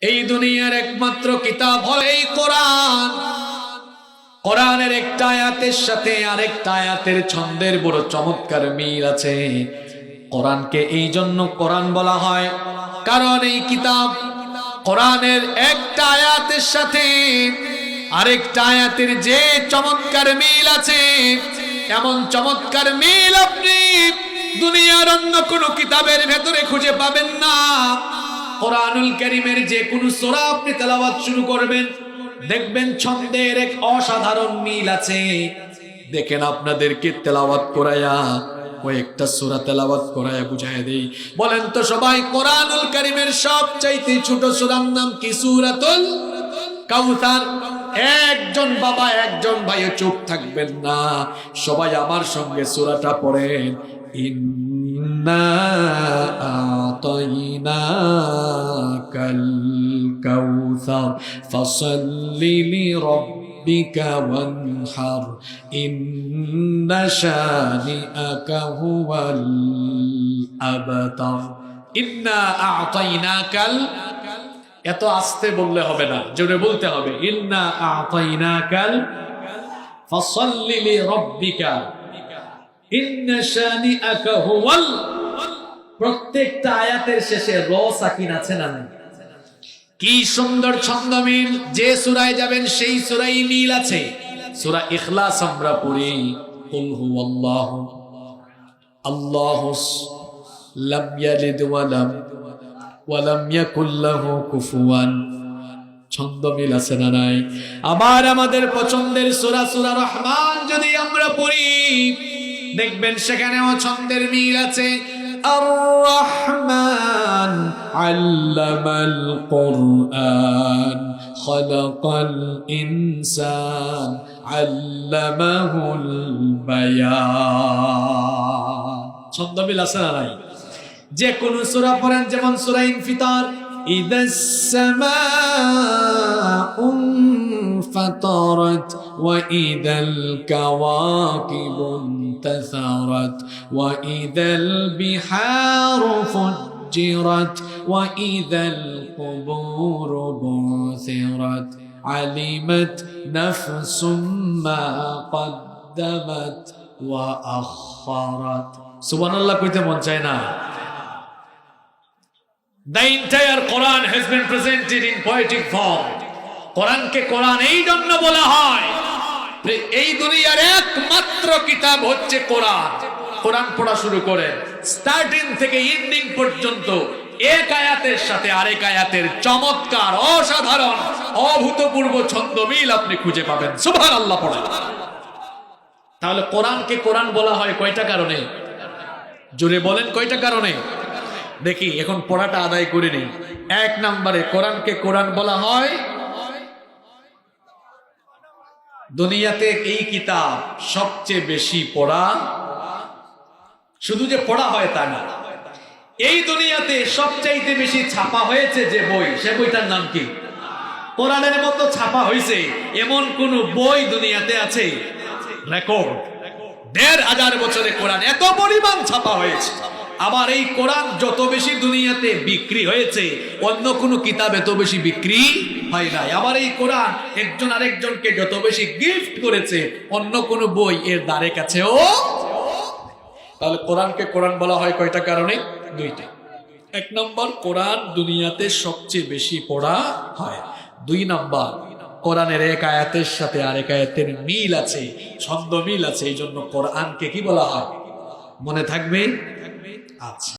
এই দুনিয়ার একমাত্র কিতাব হলো এই কোরআন। কোরআনের একটা আয়াতের সাথে আরেকটা আয়াতের ছন্দের বড় চমৎকার মিল আছে। কোরআনকে এই জন্য কোরআন বলা হয় কারণ এই কিতাব কোরআনের একটা আয়াতের সাথে আরেকটা আয়াতের যে চমৎকার মিল আছে, এমন চমৎকার মিল আপনি দুনিয়ার অন্য কোনো কিতাবের ভেতরে খুঁজে পাবেন না। কোরআনুল কারীমের যে কোনো সূরা আপনি তেলাওয়াত শুরু করবেন, দেখবেন ছন্দের এক অসাধারণ মিল আছে। দেখেন আপনাদেরকে তেলাওয়াত করায়া কয়েকটা সূরা তেলাওয়াত করায়া বুঝায় দেই। বলেন তো সবাই, কোরআনুল কারীমের সবচাইতে ছোট সূরার নাম কি? সূরাতুল কাউসার। একজন বাবা একজন ভাই চুপ থাকবেন না, সবাই আমার সঙ্গে সূরাটা পড়েন। ইন্না আতাইনাকাল কাউসার ফাসাল্লি লিরাব্বিকা ওয়ানহার ইন্না শানিআকা হুয়াল আবতার। ইন্না আতাইনাকাল, এত আস্তে বললে হবে না, জোরে বলতে হবে। ইন্না আতাইনাকাল ফাসাল্লি লিরাব্বিকা ইন্না শানিআকা হুয়াল। প্রত্যেকটা আয়াতের শেষে র সাকিন আছে না নাই? কি সুন্দর ছন্দ মিল। যে সূরায় যাবেন সেই সূরায় মিল আছে। সূরা ইখলাস আমরা পড়ি, কুল হুয়াল্লাহু আল্লাহুস লাম ইয়ালিদ ওয়া লাম ইয়াকুল লাহু কুফুয়ান। ছন্দ মিল আছে না নাই? আবার আমাদের পছন্দের সূরা সূরা রহমান যদি আমরা পড়ি, দেখবেন সেখানেও ছন্দের মিল আছে। আর রহমান আল্লামাল কুরআন খালাকাল ইনসান আল্লামাহুল বায়ান। ছন্দ মিল আছে না নাই? যে কোন সূরা পড়েন, যেমন সূরা ইনফিতার, ইদাস সামাউ انفطرت وإذا الكواكب انتثرت وإذا البحار فجرت وإذا القبور بعثرت علمت نفس ما قدمت وأخرت. سبحان الله. কইতে মন চায় না? The entire Quran has been presented in poetic form. কোরআনকে কোরআন এই জন্য বলা হয়, এই দুনিয়ার একমাত্র কিতাব হচ্ছে কোরআন। কোরআন পড়া শুরু করেন, স্টার্টিং থেকে এন্ডিং পর্যন্ত এক আয়াতের সাথে আরেক আয়াতের চমৎকার, অসাধারণ, অভূতপূর্ব ছন্দ মিল আপনি খুঁজে পাবেন। সুবহানাল্লাহ পড়েন। তাহলে কোরআনকে কোরআন বলা হয় কয়টা কারণে? জোরে বলেন, কয়টা কারণে? দেখি এখন পড়াটা আদায় করে নিই। এক নম্বরে কোরআনকে কোরআন বলা হয়, দুনিয়াতে এই কিতাব সবচেয়ে বেশি পড়া। শুধু যে পড়া হয় তা না, এই দুনিয়াতে সবচাইতে বেশি ছাপা হয়েছে যে বই, সে বইটার নাম কি? কোরআনের মতো ছাপা হয়েছে এমন কোন বই দুনিয়াতে আছে? রেকর্ড ১৫০০ বছরে কোরআন এত পরিমাণ ছাপা হয়েছে। আবার এই কোরআন যত বেশি দুনিয়াতে বিক্রি হয়েছে, অন্য কোনো কিতাব এত বেশি বিক্রি হয় নাই। আবার এই কোরআন একজন আরেকজনকে যত বেশি গিফট করেছে, অন্য কোনো বই এর দ্বারে কাছেও। তাহলে কোরআনকে কোরআন বলা হয় কয়টা কারণে? দুইটা। এক নম্বর, কোরআন দুনিয়াতে সবচেয়ে বেশি পড়া হয়। দুই নম্বর, কোরআনের এক আয়াতের সাথে আরেক আয়াতের মিল আছে, ছন্দ মিল আছে। এই জন্য কোরআনকে কি বলা হয়? মনে থাকবে? আচ্ছা।